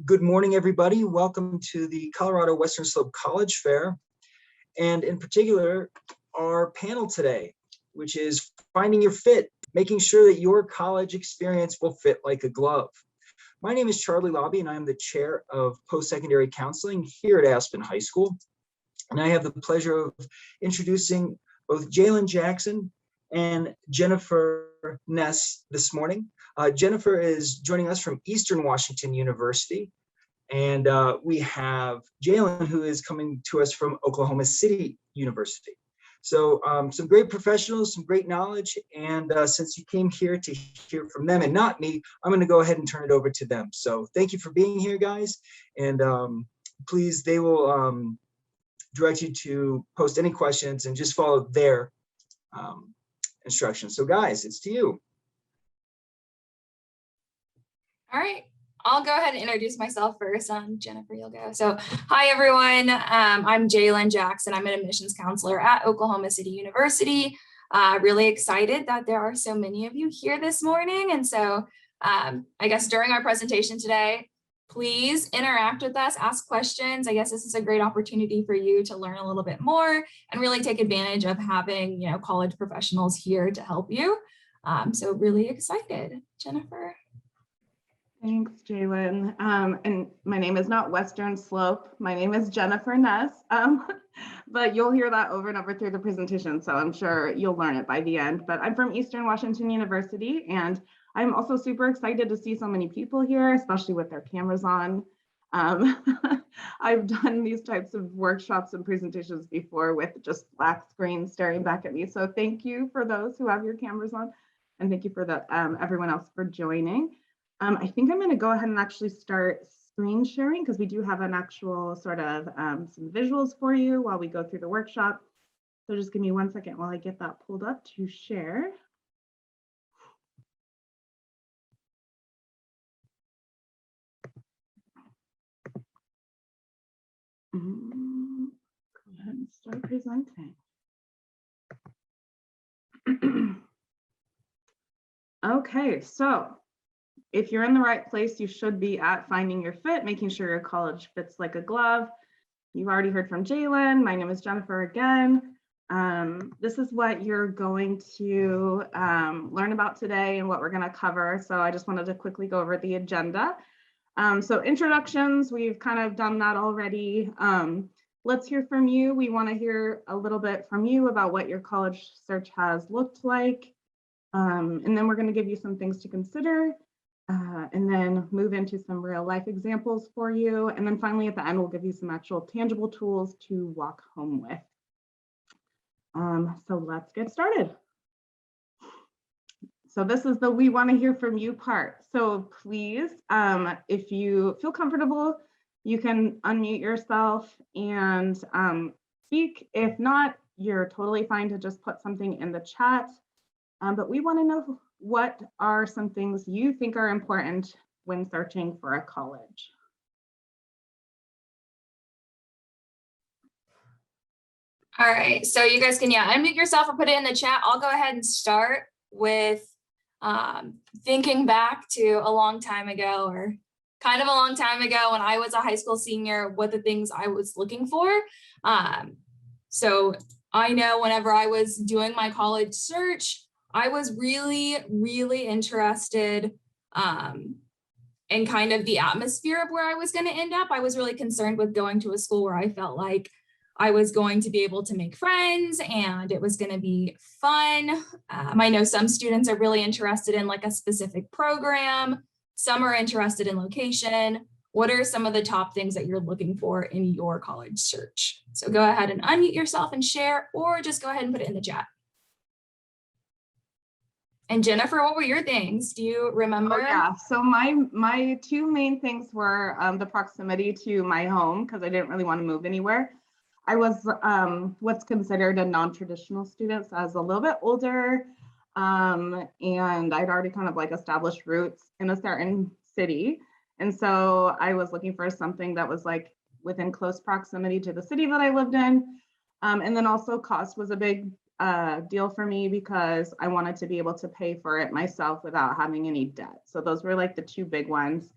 Good morning, everybody. Welcome to the Colorado Western Slope College Fair, and in particular, our panel today, which is Finding Your Fit, making sure that your college experience will fit like a glove. My name is Charlie Lobby, and I'm the chair of post-secondary counseling here at Aspen High School. And I have the pleasure of introducing both Jalen Jackson and Jennifer Ness this morning. Jennifer is joining us from Eastern Washington University. And we have Jalen, who is coming to us from Oklahoma City University. So some great professionals, some great knowledge. And since you came here to hear from them and not me, I'm going to go ahead and turn it over to them. So thank you for being here, guys. And please, they will direct you to post any questions and just follow their instructions. So guys, it's to you. All right. I'll go ahead and introduce myself first. Jennifer, you'll go. So hi, everyone. I'm Jalen Jackson. I'm an admissions counselor at Oklahoma City University. Really excited that there are so many of you here this morning. And so I guess during our presentation today, please interact with us, ask questions. I guess this is a great opportunity for you to learn a little bit more and really take advantage of having, college professionals here to help you. So really excited. Jennifer. Thanks, Jalen. And my name is not Western Slope. My name is Jennifer Ness, but you'll hear that over and over through the presentation, so I'm sure you'll learn it by the end. But I'm from Eastern Washington University, and I'm also super excited to see so many people here, especially with their cameras on. I've done these types of workshops and presentations before with just black screens staring back at me, so thank you for those who have your cameras on, and thank you for everyone else for joining. I think I'm going to go ahead and actually start screen sharing because we do have an actual sort of some visuals for you while we go through the workshop. So just give me 1 second while I get that pulled up to share. Go ahead and start presenting. Okay, so if you're in the right place, you should be at Finding Your Fit, making sure your college fits like a glove. You've already heard from Jalen. My name is Jennifer again. This is what you're going to learn about today and what we're going to cover. So I just wanted to quickly go over the agenda. So introductions, we've kind of done that already. Let's hear from you. We want to hear a little bit from you about what your college search has looked like. And then we're going to give you some things to consider. And then move into some real life examples for you. And then finally at the end, we'll give you some actual tangible tools to walk home with. So let's get started. So this is the we want to hear from you part. So please, if you feel comfortable, you can unmute yourself and speak. If not, you're totally fine to just put something in the chat. But we want to know what are some things you think are important when searching for a college? All right, so you guys can unmute yourself or put it in the chat. I'll go ahead and start with thinking back to a long time ago, or kind of a long time ago when I was a high school senior, what the things I was looking for. So I know whenever I was doing my college search, I was really, really interested in kind of the atmosphere of where I was going to end up. I was really concerned with going to a school where I felt like I was going to be able to make friends and it was going to be fun. I know some students are really interested in like a specific program. Some are interested in location. What are some of the top things that you're looking for in your college search? So go ahead and unmute yourself and share, or just go ahead and put it in the chat. And Jennifer, what were your things? Do you remember? Oh, yeah, so my two main things were the proximity to my home, because I didn't really want to move anywhere. I was what's considered a non-traditional student, so I was a little bit older, and I'd already kind of like established roots in a certain city. And so I was looking for something that was like within close proximity to the city that I lived in. And then also cost was a big deal for me because I wanted to be able to pay for it myself without having any debt. So those were like the two big ones.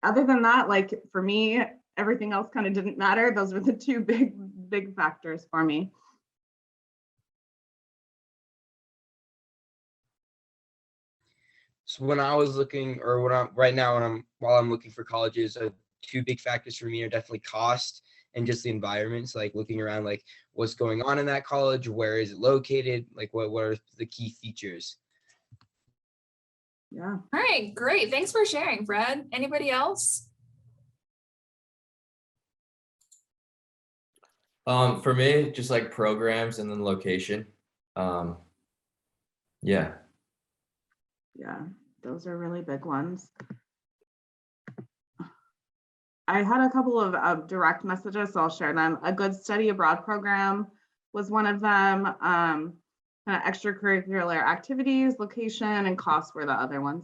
other than that, like for me, everything else kind of didn't matter. Those were the two big factors for me. So when I was looking, or when I'm right now, while I'm looking for colleges, two big factors for me are definitely cost and just the environments, like looking around, like what's going on in that college, where is it located, like what are the key features. Yeah. All right, great. Thanks for sharing, Fred. Anybody else? For me, just like programs and then location. Yeah. Yeah, those are really big ones. I had a couple of direct messages, so I'll share them. A good study abroad program was one of them. Kind of extracurricular activities, location, and costs were the other ones.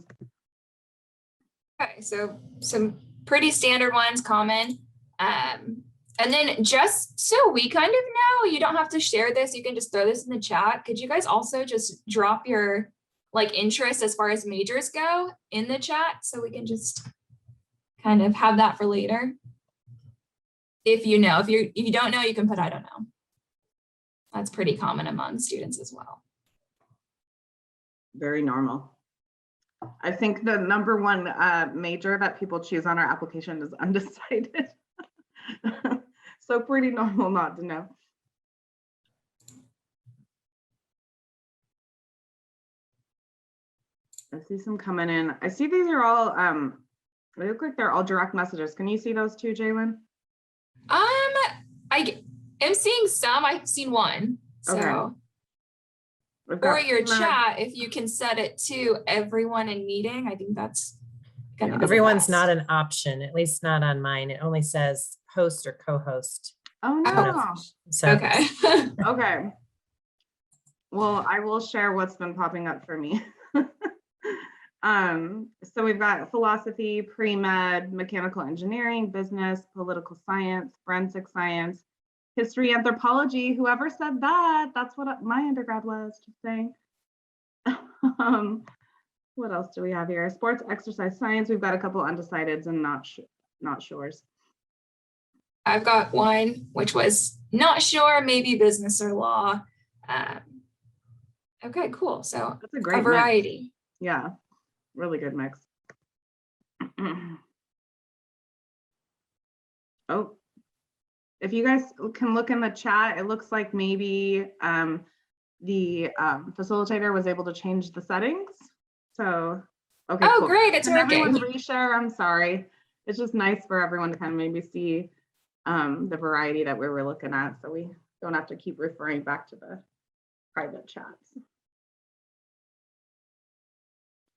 Okay, so some pretty standard ones, common. And then just so we kind of know, you don't have to share this, you can just throw this in the chat. Could you guys also just drop your like interest as far as majors go in the chat so we can just kind of have that for later? If you know, if you don't know, you can put I don't know. That's pretty common among students as well. Very normal. I think the number one major that people choose on our application is undecided. So pretty normal not to know. I see some coming in. I see these are all, they look like they're all direct messages. Can you see those too, Jalen? I am seeing some, I've seen one, so. Okay. Or your chat, if you can set it to everyone in meeting, I think that's gonna be Everyone's the not best. an option, at least not on mine. It only says host or co-host. Oh I don't know no. So Okay. Okay. Well, I will share what's been popping up for me. So we've got philosophy, pre-med, mechanical engineering, business, political science, forensic science, history, anthropology. Whoever said that, that's what my undergrad was, just saying. What else do we have here? Sports, exercise, science. We've got a couple undecideds and not sures. I've got one, which was not sure, maybe business or law. Okay, cool. So That's a great mix. variety. Yeah, really good mix. Oh, if you guys can look in the chat, it looks like maybe the facilitator was able to change the settings. So, okay, Oh, cool. great, it's Can everyone working. reshare? I'm sorry. It's just nice for everyone to kind of maybe see the variety that we were looking at, so we don't have to keep referring back to the private chats.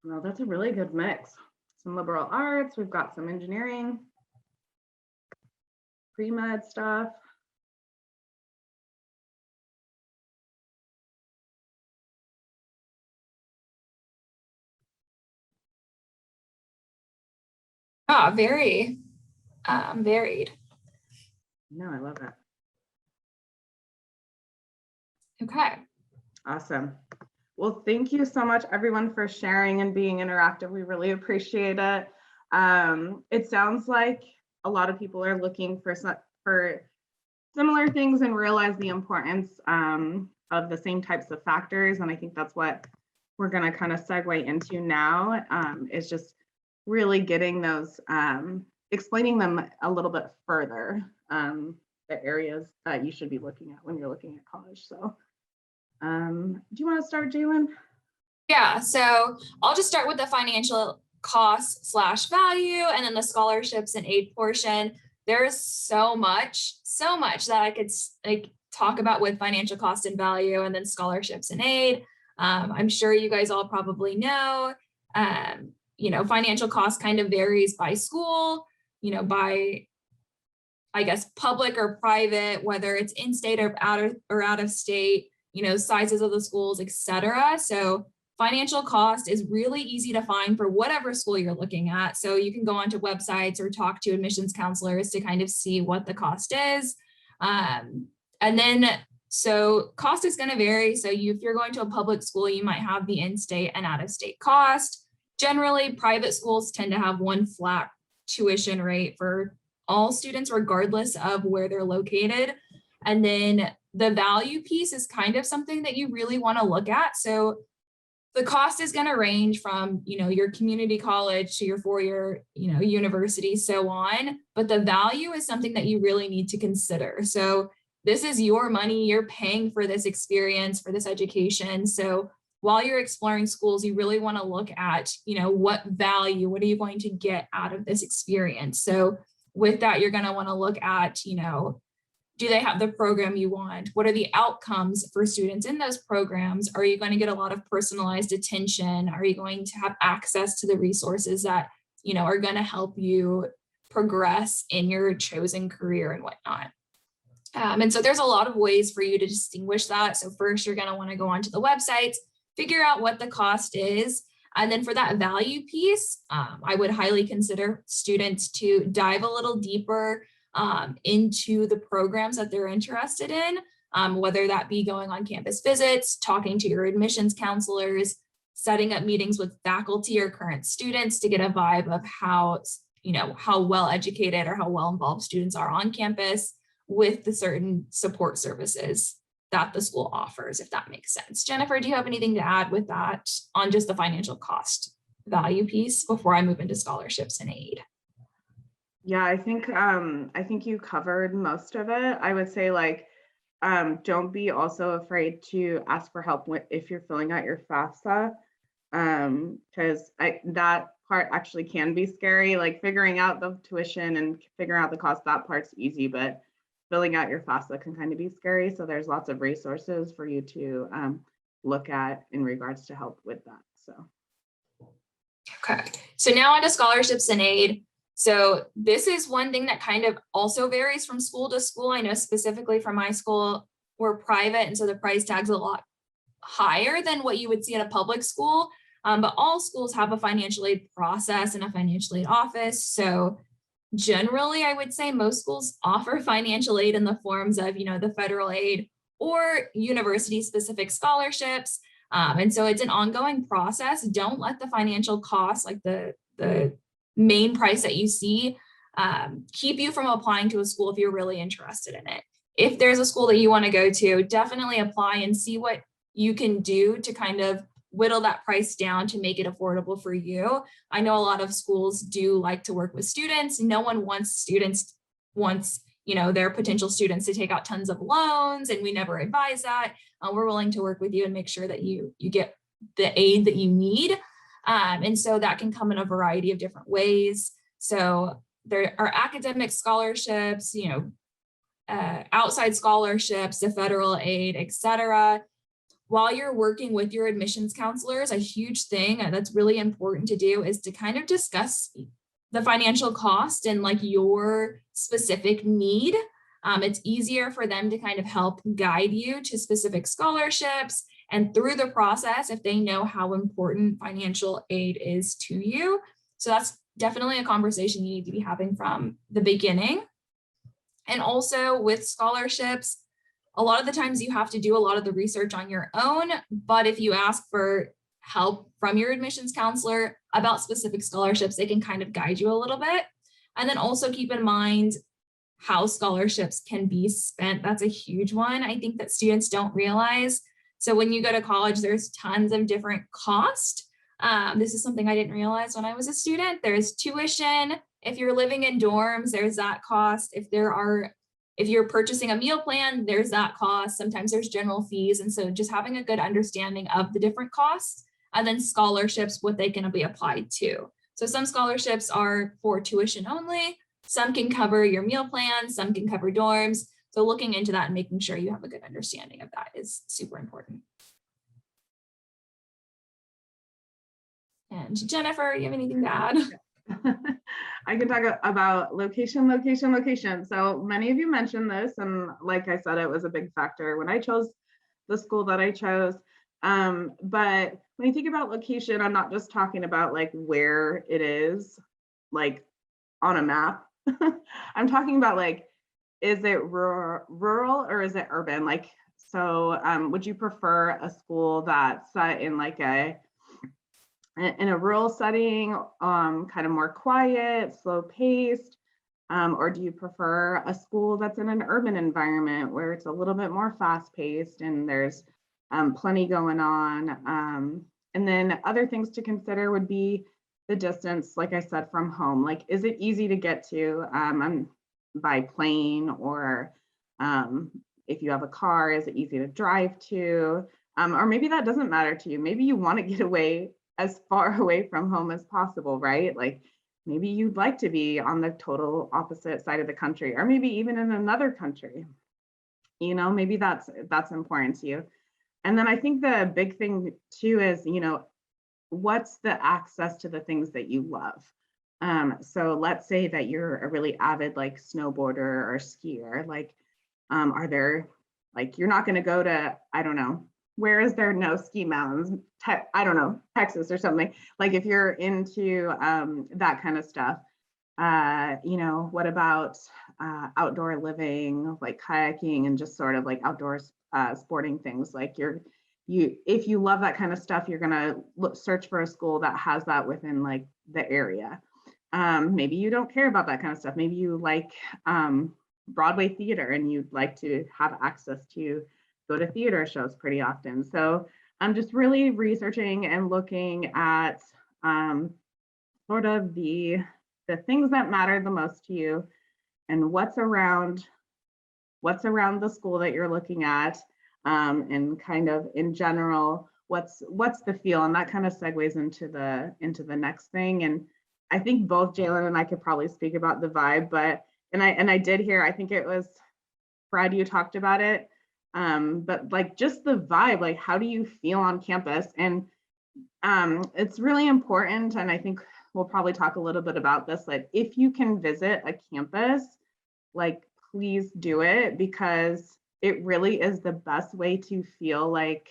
Well, that's a really good mix. Some liberal arts, we've got some engineering, pre-med stuff. Ah, very varied. No, I love it. Okay. Awesome. Well, thank you so much, everyone, for sharing and being interactive. We really appreciate it. It sounds like a lot of people are looking for similar things and realize the importance of the same types of factors. And I think that's what we're going to kind of segue into now, is just really getting those, explaining them a little bit further, the areas that you should be looking at when you're looking at college. So do you want to start, Jalen? Yeah, so I'll just start with the financial cost / value, and then the scholarships and aid portion. There's so much that I could like talk about with financial cost and value, and then scholarships and aid. I'm sure you guys all probably know, financial cost kind of varies by school, by, I guess, public or private, whether it's in state or out of state, sizes of the schools, etc. So financial cost is really easy to find for whatever school you're looking at. So you can go onto websites or talk to admissions counselors to kind of see what the cost is. And then, so cost is going to vary. So if you're going to a public school, you might have the in-state and out-of-state cost. Generally, private schools tend to have one flat tuition rate for all students, regardless of where they're located. And then the value piece is kind of something that you really want to look at. So the cost is going to range from, your community college to your four-year, university, so on. But the value is something that you really need to consider. So this is your money. You're paying for this experience, for this education. So while you're exploring schools, you really want to look at, what value, what are you going to get out of this experience? So with that, you're going to want to look at, do they have the program you want? What are the outcomes for students in those programs? Are you going to get a lot of personalized attention? Are you going to have access to the resources that, are going to help you progress in your chosen career and whatnot? And so there's a lot of ways for you to distinguish that. So first, you're going to want to go onto the websites, figure out what the cost is. And then for that value piece, I would highly consider students to dive a little deeper into the programs that they're interested in, whether that be going on campus visits, talking to your admissions counselors, setting up meetings with faculty or current students to get a vibe of how well educated or how well involved students are on campus with the certain support services that the school offers, if that makes sense. Jennifer, do you have anything to add with that on just the financial cost value piece before I move into scholarships and aid? Yeah, I think you covered most of it. I would say don't be also afraid to ask for help if you're filling out your FAFSA, because that part actually can be scary. Like figuring out the tuition and figuring out the cost, that part's easy, but filling out your FAFSA can kind of be scary. So there's lots of resources for you to look at in regards to help with that. So. Okay, so now on to scholarships and aid. So this is one thing that kind of also varies from school to school. I know specifically for my school, we're private, and so the price tag's a lot higher than what you would see at a public school. But all schools have a financial aid process and a financial aid office. So generally, I would say most schools offer financial aid in the forms of, the federal aid or university-specific scholarships. And so it's an ongoing process. Don't let the financial costs, like the main price that you see, keep you from applying to a school if you're really interested in it. If there's a school that you want to go to, definitely apply and see what you can do to kind of whittle that price down to make it affordable for you. I know a lot of schools do like to work with students. No one wants their potential students to take out tons of loans, and we never advise that. We're willing to work with you and make sure that you get the aid that you need. And so that can come in a variety of different ways. So there are academic scholarships, outside scholarships, the federal aid, etc. While you're working with your admissions counselors, a huge thing that's really important to do is to kind of discuss the financial cost and your specific need. It's easier for them to kind of help guide you to specific scholarships. And through the process, if they know how important financial aid is to you. So that's definitely a conversation you need to be having from the beginning. And also with scholarships, a lot of the times you have to do a lot of the research on your own, but if you ask for help from your admissions counselor about specific scholarships, they can kind of guide you a little bit. And then also keep in mind how scholarships can be spent. That's a huge one. I think that students don't realize. So when you go to college, there's tons of different costs. This is something I didn't realize when I was a student. There's tuition. If you're living in dorms, there's that cost. If you're purchasing a meal plan, there's that cost. Sometimes there's general fees. And so just having a good understanding of the different costs, and then scholarships, what they can be applied to. So some scholarships are for tuition only. Some can cover your meal plan, some can cover dorms. So looking into that and making sure you have a good understanding of that is super important. And Jennifer, you have anything to add? I can talk about location. So many of you mentioned this, and like I said, it was a big factor when I chose the school that I chose. But when you think about location, I'm not just talking about where it is, on a map. I'm talking about is it rural or is it urban? Would you prefer a school that's set in in a rural setting, kind of more quiet, slow paced? Or do you prefer a school that's in an urban environment where it's a little bit more fast paced and there's plenty going on? And then other things to consider would be the distance, like I said, from home. Like, is it easy to get to by plane, or if you have a car, is it easy to drive to? Or maybe that doesn't matter to you. Maybe you want to get away as far away from home as possible, right? Like maybe you'd like to be on the total opposite side of the country, or maybe even in another country. You know, maybe that's important to you. And then I think the big thing too is, you know, what's the access to the things that you love? So let's say that you're a really avid like snowboarder or skier. Like, are there, like, you're not going to go to, I don't know, where is there no ski mountains? I don't know, Texas or something. Like if you're into that kind of stuff, you know, what about outdoor living, like kayaking and just sort of like outdoors sporting things? Like if you love that kind of stuff, you're gonna search for a school that has that within like the area. Maybe you don't care about that kind of stuff. Maybe you like Broadway theater and you'd like to have access to go to theater shows pretty often. So I'm just really researching and looking at sort of the things that matter the most to you and what's around the school that you're looking at, and kind of in general, what's the feel, and that kind of segues into the next thing. And I think both Jalen and I could probably speak about the vibe, but and I did hear, I think it was Brad, you talked about it, but like just the vibe, like how do you feel on campus? And it's really important, and I think we'll probably talk a little bit about this, like if you can visit a campus, like please do it, because it really is the best way to feel like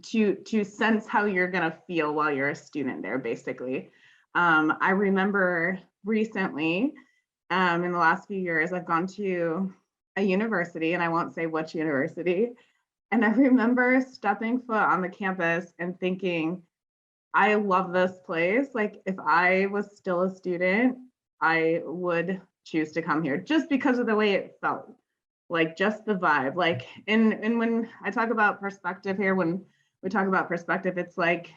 to sense how you're gonna feel while you're a student there, basically. I remember recently, in the last few years, I've gone to a university, and I won't say which university, and I remember stepping foot on the campus and thinking, I love this place. Like if I was still a student, I would choose to come here just because of the way it felt, like just the vibe. Like, and when I talk about perspective here, when we talk about perspective, it's like,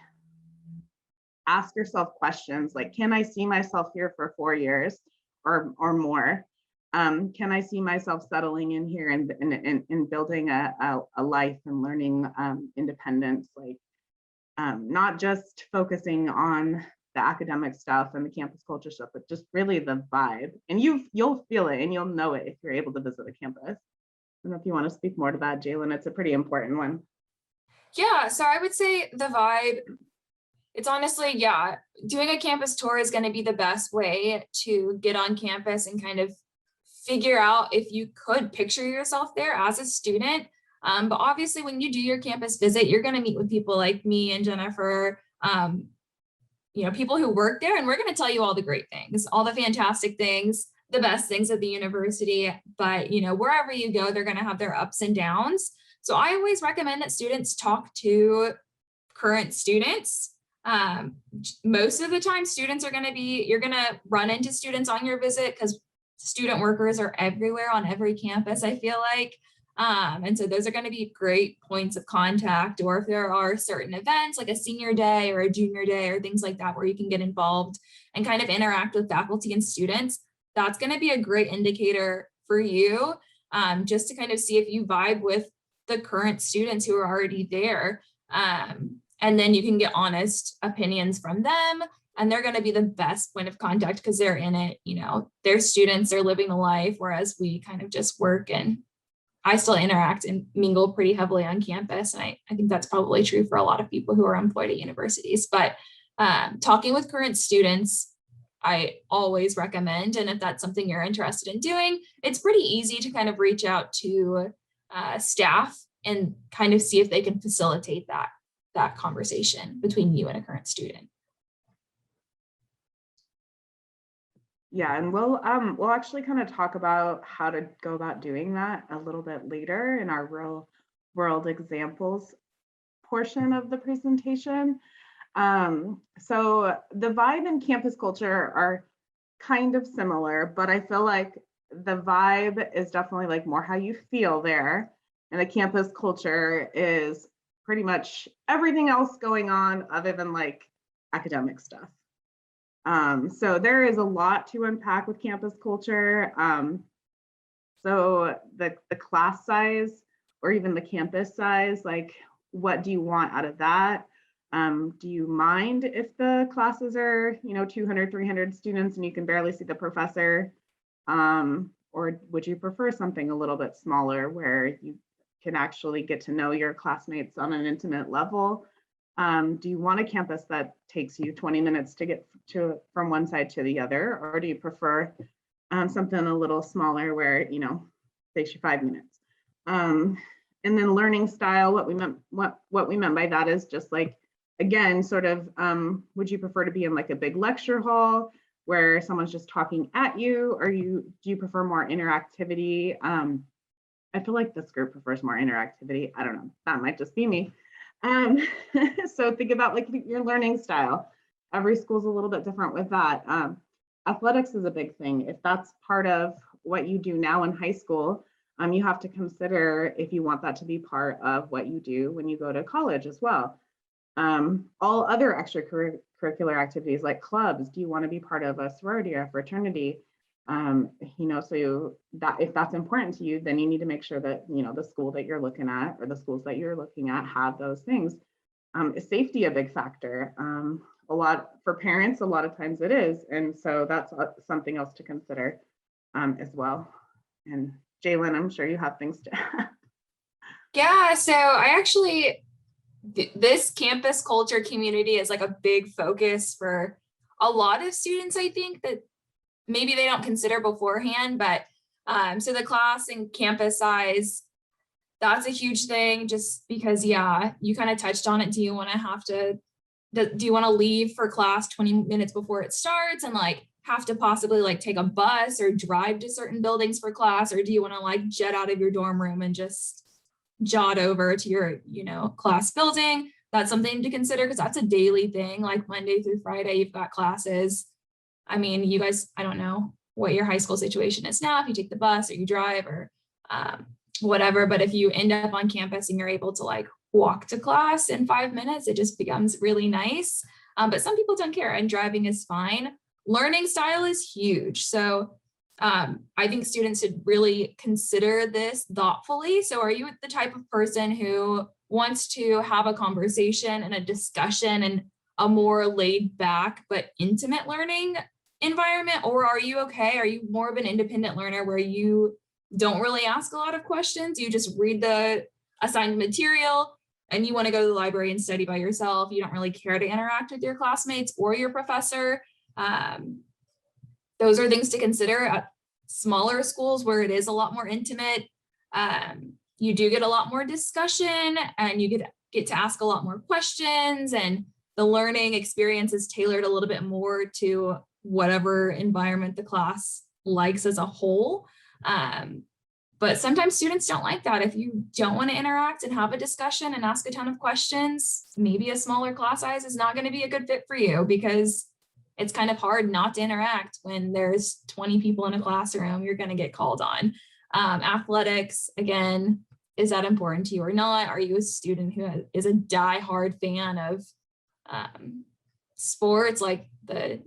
ask yourself questions like, can I see myself here for 4 years or more? Can I see myself settling in here and building a life and learning independence? Like, not just focusing on the academic stuff and the campus culture stuff, but just really the vibe. And you'll feel it and you'll know it if you're able to visit the campus. I don't know if you want to speak more to that, Jalen. It's a pretty important one. Yeah, so I would say the vibe, it's honestly, yeah, doing a campus tour is going to be the best way to get on campus and kind of figure out if you could picture yourself there as a student. But obviously when you do your campus visit, you're going to meet with people like me and Jennifer, you know, people who work there, and we're going to tell you all the great things, all the fantastic things, the best things at the university. But, you know, wherever you go, they're going to have their ups and downs. So I always recommend that students talk to current students. Most of the time students are going to be, you're going to run into students on your visit because student workers are everywhere on every campus, I feel like. And so those are going to be great points of contact, or if there are certain events like a senior day or a junior day or things like that, where you can get involved and kind of interact with faculty and students, that's going to be a great indicator for you, just to kind of see if you vibe with the current students who are already there. And then you can get honest opinions from them, and they're going to be the best point of contact because they're in it, you know, they're students, they're living the life, whereas we kind of just work. And I still interact and mingle pretty heavily on campus. And I think that's probably true for a lot of people who are employed at universities. But talking with current students, I always recommend. And if that's something you're interested in doing, it's pretty easy to kind of reach out to staff and kind of see if they can facilitate that conversation between you and a current student. Yeah, and we'll actually kind of talk about how to go about doing that a little bit later in our real world examples portion of the presentation. So the vibe and campus culture are kind of similar, but I feel like the vibe is definitely like more how you feel there. And the campus culture is pretty much everything else going on other than like academic stuff. So there is a lot to unpack with campus culture. So the class size or even the campus size, like what do you want out of that? Do you mind if the classes are, 200, 300 students and you can barely see the professor? Or would you prefer something a little bit smaller where you can actually get to know your classmates on an intimate level? Do you want a campus that takes you 20 minutes to get from one side to the other? Or do you prefer something a little smaller where, it takes you 5 minutes? And then learning style, what we meant by that is just like, again, sort of, would you prefer to be in like a big lecture hall where someone's just talking at you, or do you prefer more interactivity? I feel like this group prefers more interactivity. I don't know, that might just be me. So think about like your learning style. Every school's a little bit different with that. Athletics is a big thing. If that's part of what you do now in high school, you have to consider if you want that to be part of what you do when you go to college as well. All other extracurricular activities like clubs, do you want to be part of a sorority or a fraternity? So that if that's important to you, then you need to make sure that, the school that you're looking at or the schools that you're looking at have those things. Is safety a big factor? A lot for parents, a lot of times it is. And so that's something else to consider as well. And Jalen, I'm sure you have things to add. Yeah, so this campus culture community is like a big focus for a lot of students, I think, that maybe they don't consider beforehand, but so the class and campus size, that's a huge thing just because, yeah, you kind of touched on it. Do you want to leave for class 20 minutes before it starts and like have to possibly like take a bus or drive to certain buildings for class? Or do you want to like jet out of your dorm room and just jot over to your, class building? That's something to consider because that's a daily thing. Like Monday through Friday, you've got classes. I mean, you guys, I don't know what your high school situation is now, if you take the bus or you drive or whatever, but if you end up on campus and you're able to like walk to class in 5 minutes, it just becomes really nice. But some people don't care and driving is fine. Learning style is huge. So I think students should really consider this thoughtfully. So are you the type of person who wants to have a conversation and a discussion and a more laid back but intimate learning environment? Or are you okay? Are you more of an independent learner where you don't really ask a lot of questions? You just read the assigned material and you want to go to the library and study by yourself. You don't really care to interact with your classmates or your professor. Those are things to consider at smaller schools where it is a lot more intimate. You do get a lot more discussion and you get to ask a lot more questions, and the learning experience is tailored a little bit more to whatever environment the class likes as a whole. But sometimes students don't like that. If you don't want to interact and have a discussion and ask a ton of questions, maybe a smaller class size is not going to be a good fit for you because it's kind of hard not to interact when there's 20 people in a classroom. You're going to get called on. Athletics, again, is that important to you or not? Are you a student who is a diehard fan of sports, like the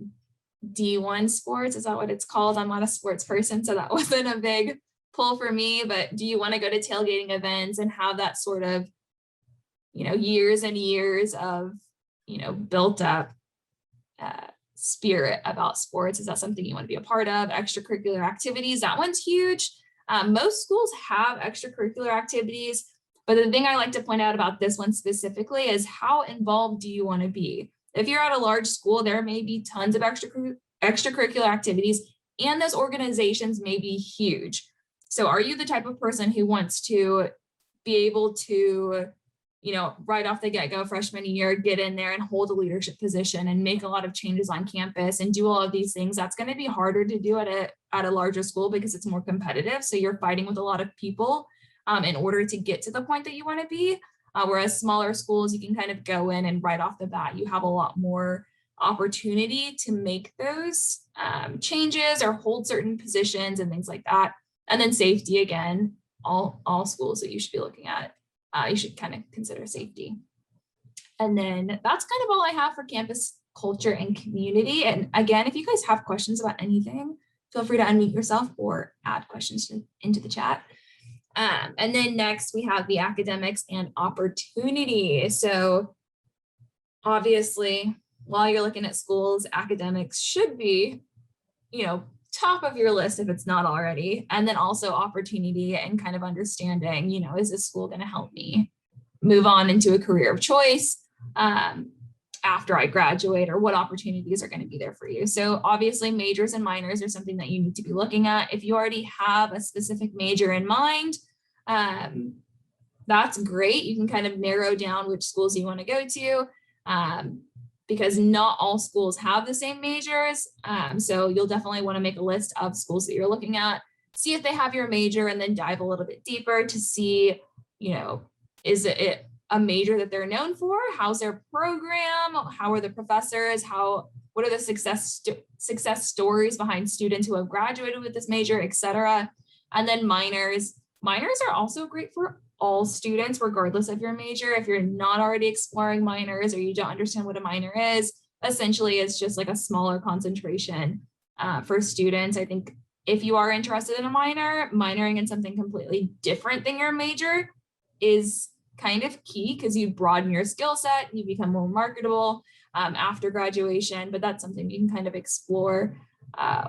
D1 sports? Is that what it's called? I'm not a sports person, so that wasn't a big pull for me. But do you want to go to tailgating events and have that sort of, years and years of, built up spirit about sports? Is that something you want to be a part of? Extracurricular activities, that one's huge. Most schools have extracurricular activities, but the thing I like to point out about this one specifically is how involved do you want to be? If you're at a large school, there may be tons of extracurricular activities, and those organizations may be huge. So are you the type of person who wants to be able to, right off the get-go, freshman year, get in there and hold a leadership position and make a lot of changes on campus and do all of these things? That's going to be harder to do at a larger school because it's more competitive. So you're fighting with a lot of people in order to get to the point that you want to be. Whereas smaller schools, you can kind of go in and right off the bat, you have a lot more opportunity to make those changes or hold certain positions and things like that. And then safety, again, all schools that you should be looking at, you should kind of consider safety. And then that's kind of all I have for campus culture and community. And again, if you guys have questions about anything, feel free to unmute yourself or add questions into the chat. And then next we have the academics and opportunity. So obviously, while you're looking at schools, academics should be, top of your list if it's not already. And then also opportunity and kind of understanding, is this school going to help me move on into a career of choice after I graduate, or what opportunities are going to be there for you. So obviously majors and minors are something that you need to be looking at. If you already have a specific major in mind, that's great. You can kind of narrow down which schools you want to go to, because not all schools have the same majors. So you'll definitely want to make a list of schools that you're looking at, see if they have your major, and then dive a little bit deeper to see, is it a major that they're known for? How's their program? How are the professors? What are the success stories behind students who have graduated with this major, etc. And then minors. Minors are also great for all students, regardless of your major. If you're not already exploring minors or you don't understand what a minor is, essentially it's just like a smaller concentration for students. I think if you are interested in a minor, minoring in something completely different than your major is kind of key, because you broaden your skill set, you become more marketable after graduation. But that's something you can kind of explore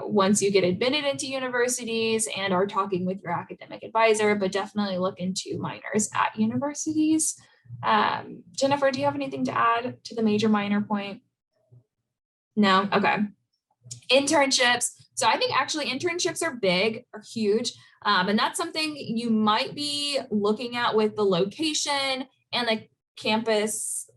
once you get admitted into universities and are talking with your academic advisor. But definitely look into minors at universities. Jennifer, do you have anything to add to the major minor point? No? Okay. Internships. So I think actually internships are huge. And that's something you might be looking at with the location and the campus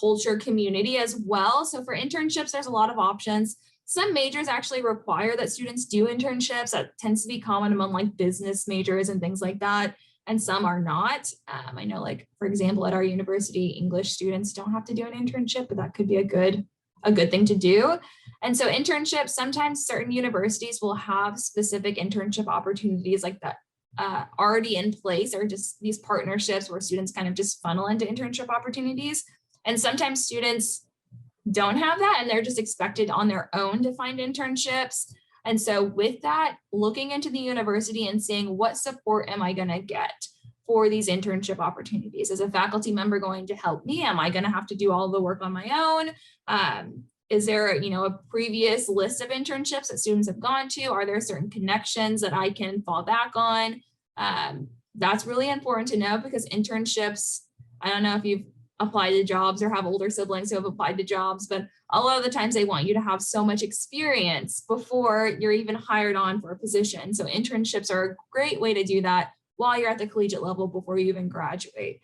culture community as well. So for internships, there's a lot of options. Some majors actually require that students do internships. That tends to be common among business majors and things like that. And some are not. I know, for example, at our university, English students don't have to do an internship, but that could be a good thing to do. And so internships, sometimes certain universities will have specific internship opportunities like that already in place, or just these partnerships where students kind of just funnel into internship opportunities. And sometimes students don't have that and they're just expected on their own to find internships. And so with that, looking into the university and seeing what support am I going to get for these internship opportunities? Is a faculty member going to help me? Am I going to have to do all the work on my own? Is there, a previous list of internships that students have gone to? Are there certain connections that I can fall back on? That's really important to know, because internships, I don't know if you've applied to jobs or have older siblings who have applied to jobs, but a lot of the times they want you to have so much experience before you're even hired on for a position. So internships are a great way to do that while you're at the collegiate level before you even graduate.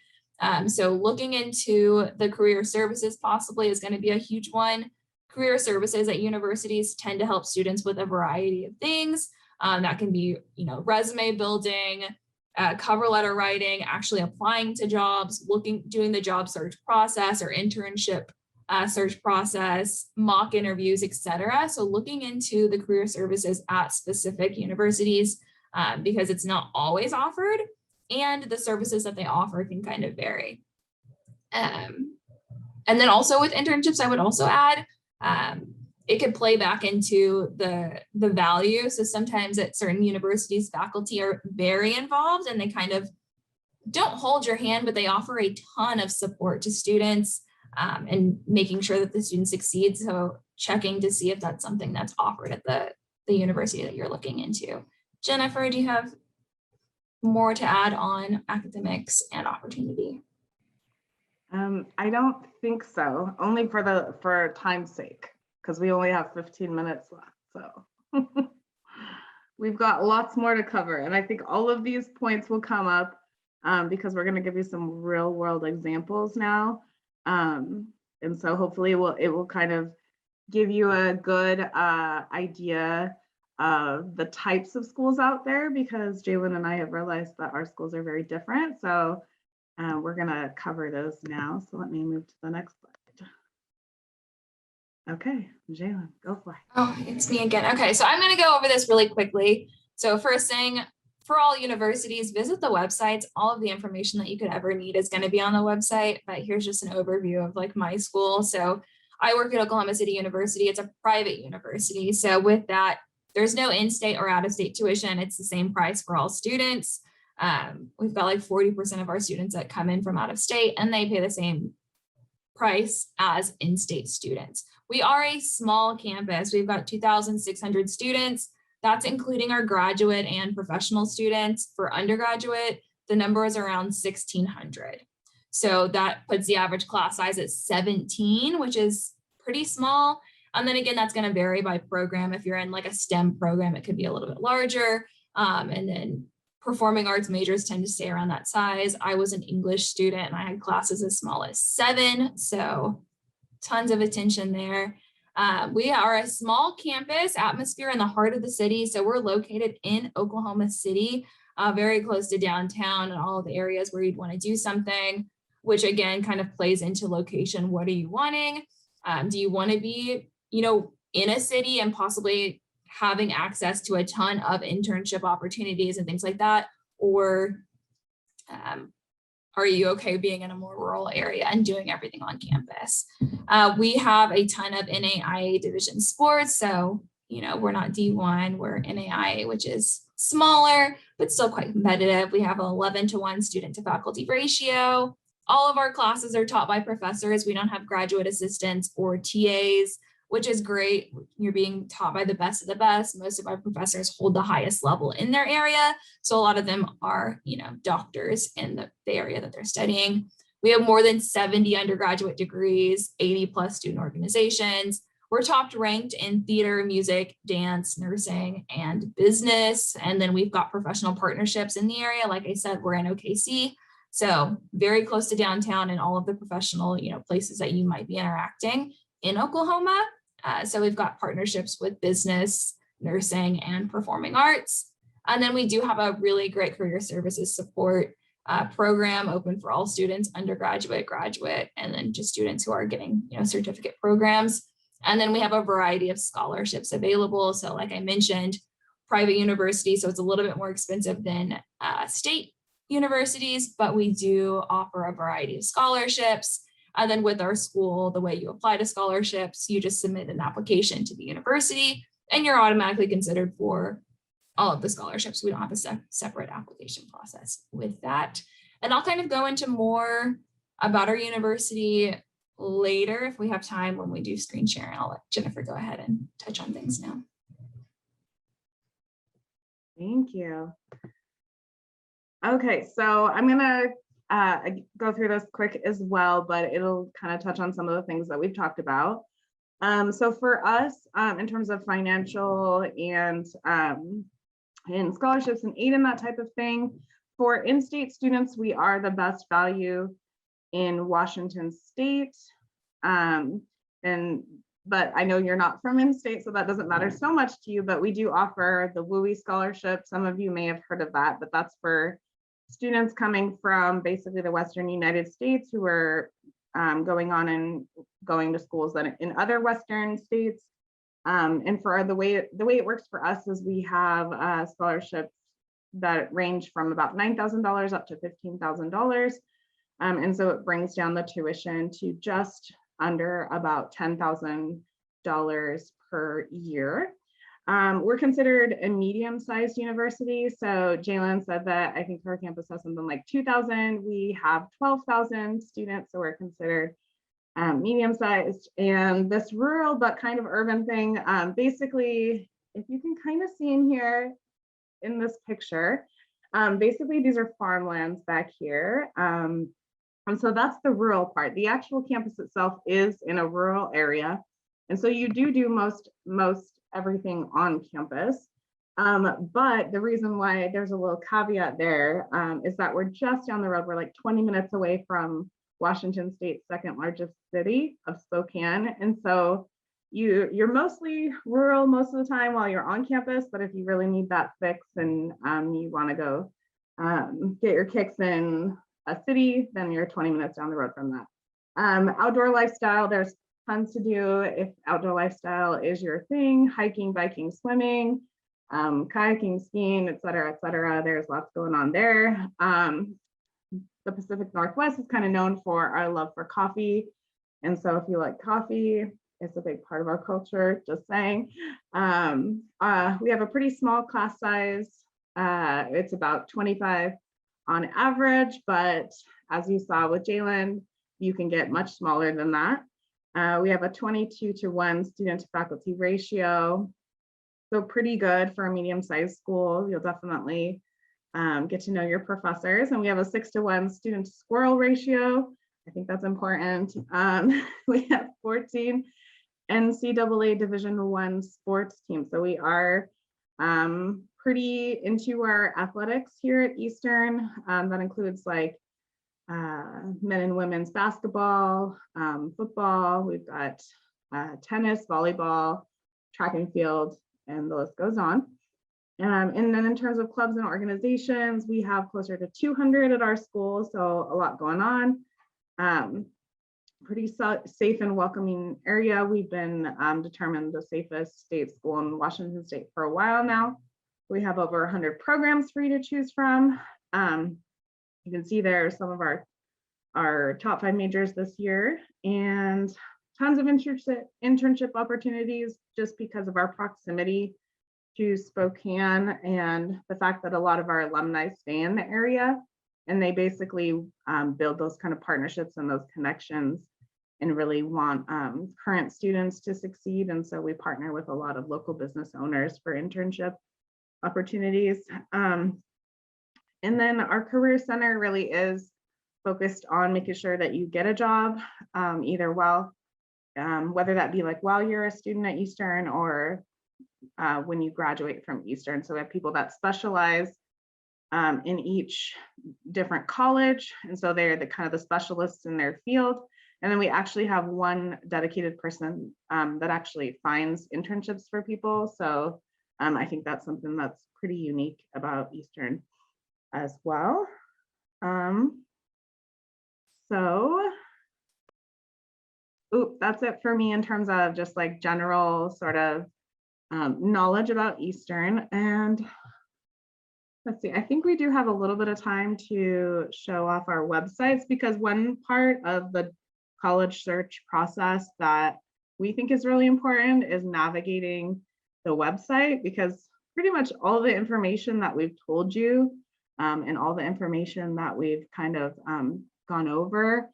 So looking into the career services possibly is going to be a huge one. Career services at universities tend to help students with a variety of things. That can be, resume building, cover letter writing, actually applying to jobs, doing the job search process or internship search process, mock interviews, etc. So looking into the career services at specific universities, because it's not always offered, and the services that they offer can kind of vary. And then also with internships, I would also add, it could play back into the value. So sometimes at certain universities, faculty are very involved and they kind of don't hold your hand, but they offer a ton of support to students and making sure that the student succeeds. So checking to see if that's something that's offered at the university that you're looking into. Jennifer, do you have more to add on academics and opportunity? I don't think so, only for time's sake, because we only have 15 minutes left. So we've got lots more to cover. And I think all of these points will come up because we're going to give you some real world examples now. And so hopefully it will kind of give you a good idea of the types of schools out there, because Jalen and I have realized that our schools are very different. So We're gonna cover those now. So let me move to the next slide. Okay, Jalen, go for it. Oh, it's me again. Okay, so I'm going to go over this really quickly. So first thing, for all universities, visit the websites. All of the information that you could ever need is going to be on the website, but here's just an overview of like my school. So I work at Oklahoma City University. It's a private university. So with that, there's no in-state or out-of-state tuition. It's the same price for all students. We've got like 40% of our students that come in from out of state, and they pay the same price as in-state students. We are a small campus. We've got 2,600 students. That's including our graduate and professional students. For undergraduate, the number is around 1,600. So that puts the average class size at 17, which is pretty small. And then again, that's going to vary by program. If you're in like a STEM program, it could be a little bit larger. And then performing arts majors tend to stay around that size. I was an English student and I had classes as small as 7. So tons of attention there. We are a small campus atmosphere in the heart of the city. So we're located in Oklahoma City, very close to downtown and all of the areas where you'd want to do something, which again kind of plays into location. What are you wanting? Do you want to be, in a city and possibly having access to a ton of internship opportunities and things like that? Or are you okay being in a more rural area and doing everything on campus? We have a ton of NAIA division sports. So, we're not D1, we're NAIA, which is smaller, but still quite competitive. We have an 11-to-1 student to faculty ratio. All of our classes are taught by professors. We don't have graduate assistants or TAs, which is great. You're being taught by the best of the best. Most of our professors hold the highest level in their area. So a lot of them are, doctors in the area that they're studying. We have more than 70 undergraduate degrees, 80 plus student organizations. We're top ranked in theater, music, dance, nursing, and business. And then we've got professional partnerships in the area. Like I said, we're in OKC. So very close to downtown and all of the professional, places that you might be interacting in Oklahoma. So we've got partnerships with business, nursing, and performing arts. And then we do have a really great career services support program open for all students, undergraduate, graduate, and then just students who are getting, certificate programs. And then we have a variety of scholarships available. So like I mentioned, private university, so it's a little bit more expensive than state universities, but we do offer a variety of scholarships. And then with our school, the way you apply to scholarships, you just submit an application to the university and you're automatically considered for all of the scholarships. We don't have a separate application process with that. And I'll kind of go into more about our university later if we have time when we do screen sharing. I'll let Jennifer go ahead and touch on things now. Thank you. Okay, so I'm gonna go through this quick as well, but it'll kind of touch on some of the things that we've talked about. So for us, in terms of financial and scholarships and aid and that type of thing, for in-state students, we are the best value in Washington State. But I know you're not from in-state, so that doesn't matter so much to you, but we do offer the WUI scholarship. Some of you may have heard of that, but that's for students coming from basically the Western United States who are going on and going to schools that in other Western states. And for the way it works for us is we have scholarships that range from about $9,000 up to $15,000. And so it brings down the tuition to just under about $10,000 per year. We're considered a medium-sized university. So Jalen said that I think our campus has something like 2,000. We have 12,000 students, so we're considered medium-sized. And this rural but kind of urban thing, basically, if you can kind of see in here in this picture, basically these are farmlands back here. And so that's the rural part. The actual campus itself is in a rural area. And so you do most everything on campus. But the reason why there's a little caveat there is that we're just down the road. We're like 20 minutes away from Washington State's second largest city of Spokane. And so you're mostly rural most of the time while you're on campus. But if you really need that fix and you want to go get your kicks in a city, then you're 20 minutes down the road from that. Outdoor lifestyle, there's tons to do if outdoor lifestyle is your thing: hiking, biking, swimming, kayaking, skiing, et cetera, et cetera. There's lots going on there. The Pacific Northwest is kind of known for our love for coffee. And so if you like coffee, it's a big part of our culture, just saying. We have a pretty small class size. It's about 25 on average, but as you saw with Jalen, you can get much smaller than that. We have a 22-to-1 student to faculty ratio. So pretty good for a medium-sized school. You'll definitely get to know your professors. And we have a 6-to-1 student to squirrel ratio. I think that's important. We have 14 NCAA Division I sports teams. So we are pretty into our athletics here at Eastern. That includes like men and women's basketball, football. We've got tennis, volleyball, track and field, and the list goes on. And then in terms of clubs and organizations, we have closer to 200 at our school, so a lot going on. Pretty safe and welcoming area. We've been determined the safest state school in Washington State for a while now. We have over 100 programs for you to choose from. You can see there some of our top 5 majors this year, and tons of internship opportunities just because of our proximity to Spokane and the fact that a lot of our alumni stay in the area, and they basically build those kind of partnerships and those connections and really want current students to succeed. And so we partner with a lot of local business owners for internship opportunities. And then our career center really is focused on making sure that you get a job, either whether that be like while you're a student at Eastern or when you graduate from Eastern. So we have people that specialize in each different college. And so they're the kind of the specialists in their field. And then we actually have one dedicated person that actually finds internships for people. So I think that's something that's pretty unique about Eastern as well. That's it for me in terms of just like general sort of knowledge about Eastern. And let's see, I think we do have a little bit of time to show off our websites, because one part of the college search process that we think is really important is navigating the website, because pretty much all the information that we've told you and all the information that we've kind of gone over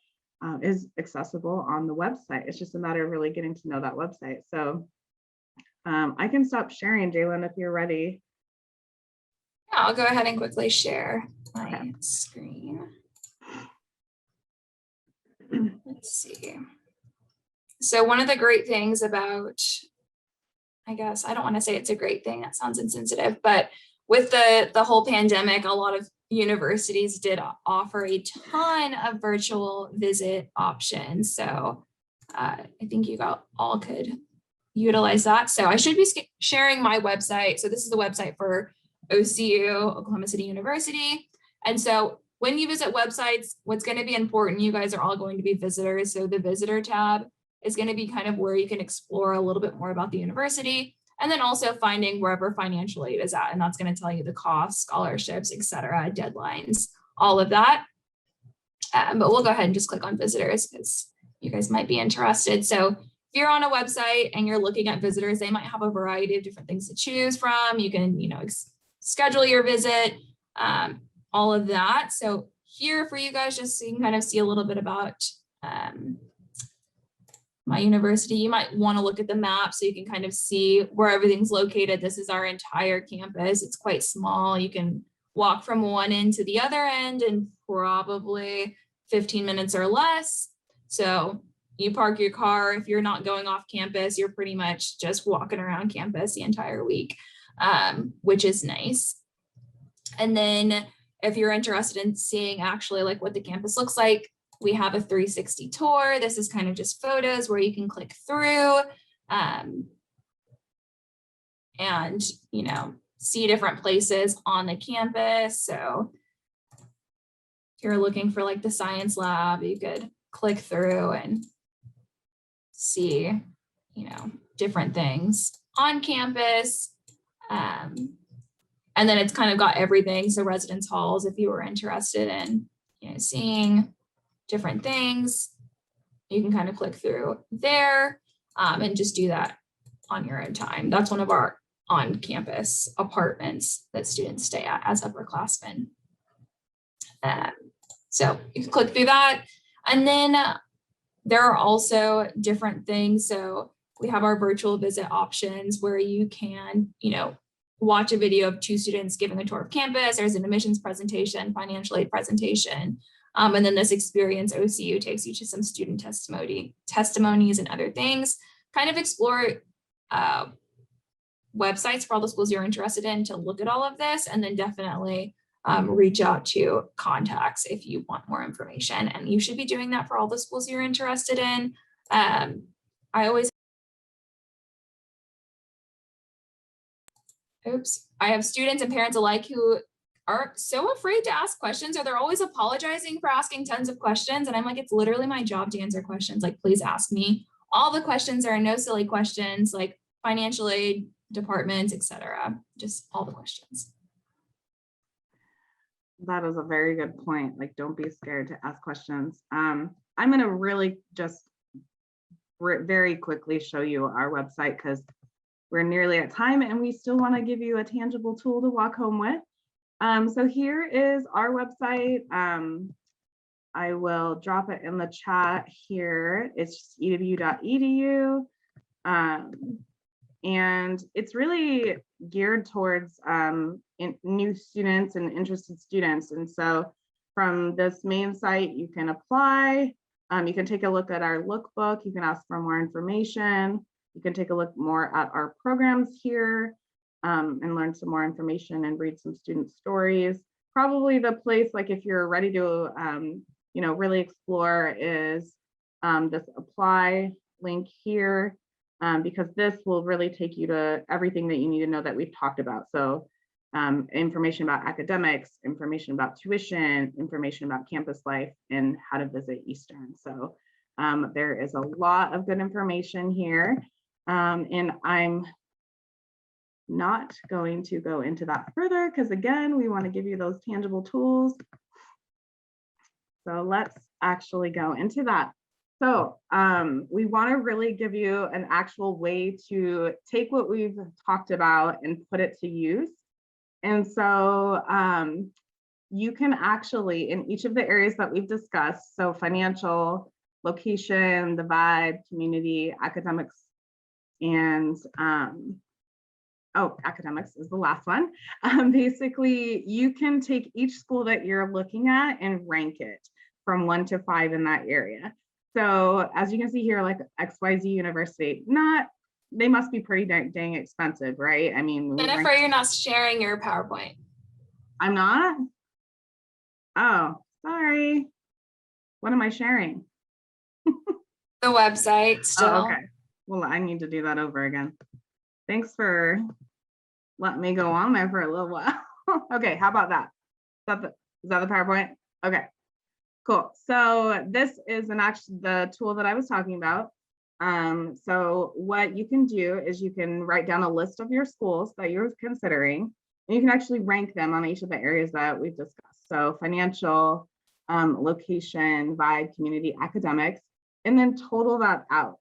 is accessible on the website. It's just a matter of really getting to know that website. So I can stop sharing, Jalen, if you're ready. Yeah, I'll go ahead and quickly share my screen. Let's see. So one of the great things about, I guess, I don't want to say it's a great thing, that sounds insensitive, but with the whole pandemic, a lot of universities did offer a ton of virtual visit options. So I think you all could utilize that. So I should be sharing my website. So this is the website for OCU, Oklahoma City University. And so when you visit websites, what's going to be important, you guys are all going to be visitors. So the visitor tab is going to be kind of where you can explore a little bit more about the university, and then also finding wherever financial aid is at. And that's going to tell you the costs, scholarships, et cetera, deadlines, all of that. But we'll go ahead and just click on visitors because you guys might be interested. So if you're on a website and you're looking at visitors, they might have a variety of different things to choose from. You can, schedule your visit, all of that. So here for you guys, just so you can kind of see a little bit about my university, you might want to look at the map so you can kind of see where everything's located. This is our entire campus. It's quite small. You can walk from one end to the other end in probably 15 minutes or less. So you park your car. If you're not going off campus, you're pretty much just walking around campus the entire week, which is nice. And then if you're interested in seeing actually like what the campus looks like, we have a 360 tour. This is kind of just photos where you can click through and, see different places on the campus. So you're looking for like the science lab, you could click through and see, you know, different things on campus. And then it's kind of got everything. So residence halls, if you were interested in, you know, seeing different things, you can kind of click through there and just do that on your own time. That's one of our on-campus apartments that students stay at as upperclassmen. So you can click through that. And then there are also different things. So we have our virtual visit options where you can, you know, watch a video of 2 students giving a tour of campus. There's an admissions presentation, financial aid presentation. And then this experience OCU takes you to some student testimonies and other things. Kind of explore websites for all the schools you're interested in to look at all of this, and then definitely reach out to contacts if you want more information. And you should be doing that for all the schools you're interested in. I have students and parents alike who are so afraid to ask questions, or they're always apologizing for asking tons of questions. And I'm like, it's literally my job to answer questions. Like, please ask me all the questions. There are no silly questions like financial aid, departments, etc. Just all the questions. That is a very good point. Like, don't be scared to ask questions. I'm going to really just very quickly show you our website because we're nearly at time and we still want to give you a tangible tool to walk home with. So here is our website. I will drop it in the chat here. It's just ew.edu. And it's really geared towards new students and interested students. And so from this main site, you can apply. You can take a look at our lookbook. You can ask for more information. You can take a look more at our programs here and learn some more information and read some student stories. Probably the place, like if you're ready to, you know, really explore is this apply link here, because this will really take you to everything that you need to know that we've talked about. So information about academics, information about tuition, information about campus life, and how to visit Eastern. So there is a lot of good information here. And I'm not going to go into that further because again, we want to give you those tangible tools. So let's actually go into that. So we want to really give you an actual way to take what we've talked about and put it to use. And so you can actually, in each of the areas that we've discussed, so financial, location, the vibe, community, academics, and academics is the last one. Basically, you can take each school that you're looking at and rank it from 1 to 5 in that area. So as you can see here, like XYZ University, they must be pretty dang expensive, right? I mean, Jennifer, you're not sharing your PowerPoint. I'm not? Oh, sorry. What am I sharing? The website still. Oh, okay. Well, I need to do that over again. Thanks for letting me go on there for a little while. Okay, how about that? Is that the PowerPoint? Okay, cool. So this is the tool that I was talking about. So what you can do is you can write down a list of your schools that you're considering, and you can actually rank them on each of the areas that we've discussed. So financial, location, vibe, community, academics, and then total that out.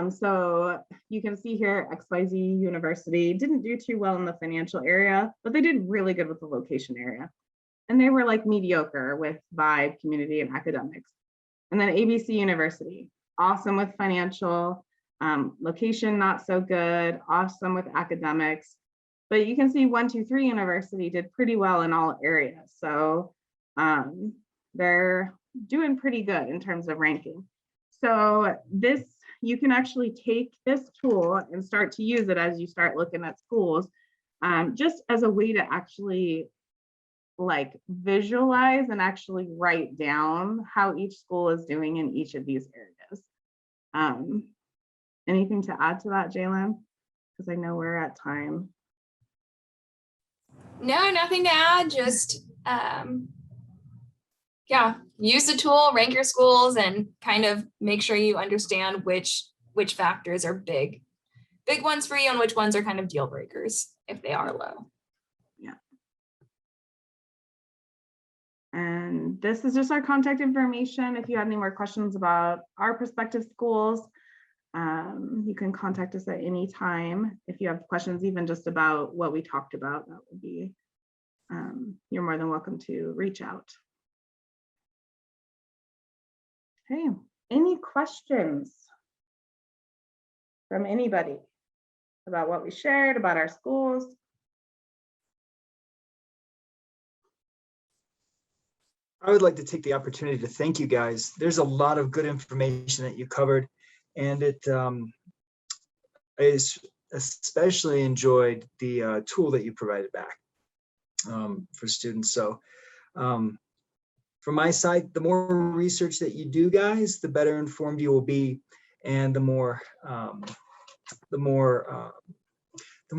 So you can see here, XYZ University didn't do too well in the financial area, but they did really good with the location area. And they were like mediocre with vibe, community, and academics. And then ABC University, awesome with financial, location, not so good, awesome with academics. But you can see 123 University did pretty well in all areas. So they're doing pretty good in terms of ranking. So you can actually take this tool and start to use it as you start looking at schools, just as a way to actually like visualize and actually write down how each school is doing in each of these areas. Anything to add to that, Jalen? Because I know we're at time. No, nothing to add, just yeah, use the tool, rank your schools, and kind of make sure you understand which factors are big ones for you and which ones are kind of deal breakers if they are low. And this is just our contact information. If you have any more questions about our prospective schools, you can contact us at any time. If you have questions even just about what we talked about, that would be, you're more than welcome to reach out. Okay, any questions from anybody about what we shared, about our schools? I would like to take the opportunity to thank you guys. There's a lot of good information that you covered, and I especially enjoyed the tool that you provided back for students. So from my side, the more research that you do, guys, the better informed you will be, and the more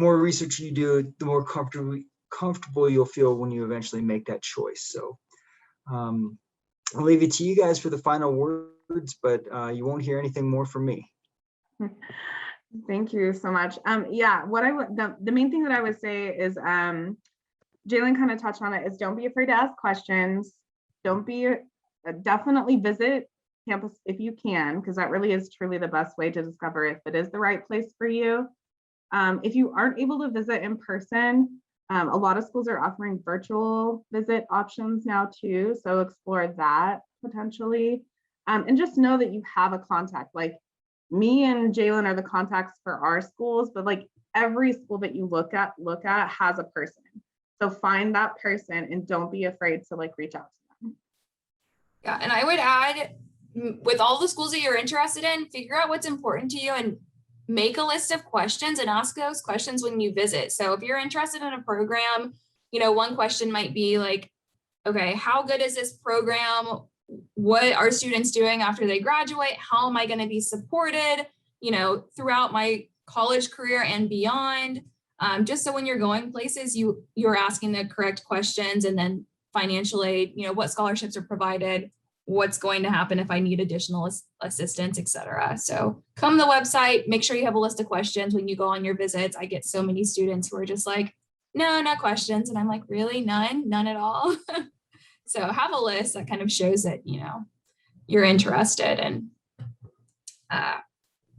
research you do, the more comfortable you'll feel when you eventually make that choice. So I'll leave it to you guys for the final words, but you won't hear anything more from me. Thank you so much. Yeah, what the main thing that I would say is, Jalen kind of touched on it, is don't be afraid to ask questions. Don't be, definitely visit campus if you can, because that really is truly the best way to discover if it is the right place for you. If you aren't able to visit in person, a lot of schools are offering virtual visit options now too, so explore that potentially. And just know that you have a contact. Like me and Jalen are the contacts for our schools, but like every school that you look at has a person. So find that person and don't be afraid to like reach out to them. Yeah, and I would add, with all the schools that you're interested in, figure out what's important to you and make a list of questions and ask those questions when you visit. So if you're interested in a program, you know, one question might be like, okay, how good is this program? What are students doing after they graduate? How am I going to be supported, you know, throughout my college career and beyond? Just so when you're going places, you're asking the correct questions. And then financial aid, you know, what scholarships are provided, what's going to happen if I need additional assistance, etc. So come to the website, make sure you have a list of questions when you go on your visits. I get so many students who are just like, no questions. And I'm like, really? None at all. So have a list that kind of shows that, you know, you're interested, and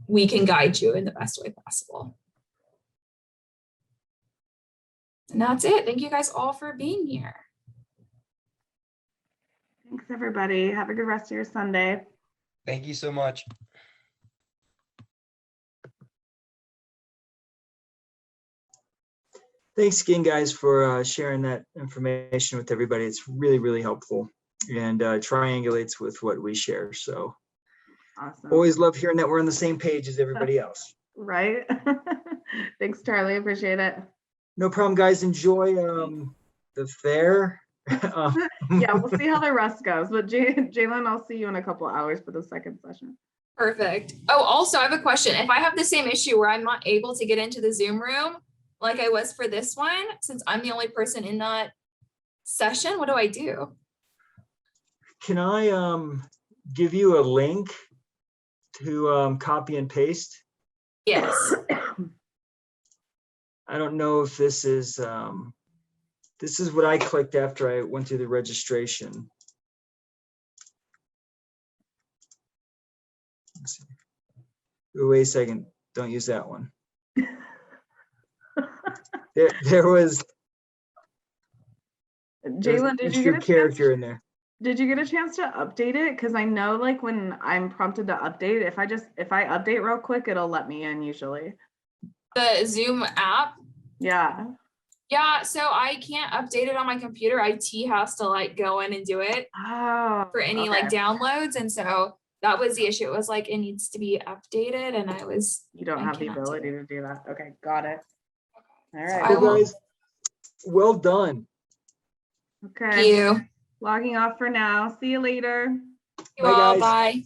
we can guide you in the best way possible. And that's it. Thank you guys all for being here. Thanks everybody. Have a good rest of your Sunday. Thank you so much. Thanks again, guys, for sharing that information with everybody. It's really, really helpful and triangulates with what we share. So Awesome. always love hearing that we're on the same page as everybody else. Right. Thanks, Charlie. Appreciate it. No problem, guys. Enjoy the fair. Yeah, we'll see how the rest goes. But Jalen, I'll see you in a couple hours for the second session. Perfect. Oh, also, I have a question. If I have the same issue where I'm not able to get into the Zoom room like I was for this one, since I'm the only person in that session, what do I do? Can I give you a link to copy and paste? Yes. I don't know if this is what I clicked after I went through the registration. Let's see. Wait a second. Don't use that one. There was Jalen, did you get a character in there? Did you get a chance to update it? Because I know like when I'm prompted to update, if I update real quick, it'll let me in usually. The Zoom app? Yeah. Yeah, so I can't update it on my computer. IT has to like go in and do it for any like downloads. And so that was the issue. It was like, it needs to be updated. And you don't have the ability to do that. Okay, got it. All right. Hey guys, well done. Okay. Thank you. Logging off for now. See you later. You all, guys. bye.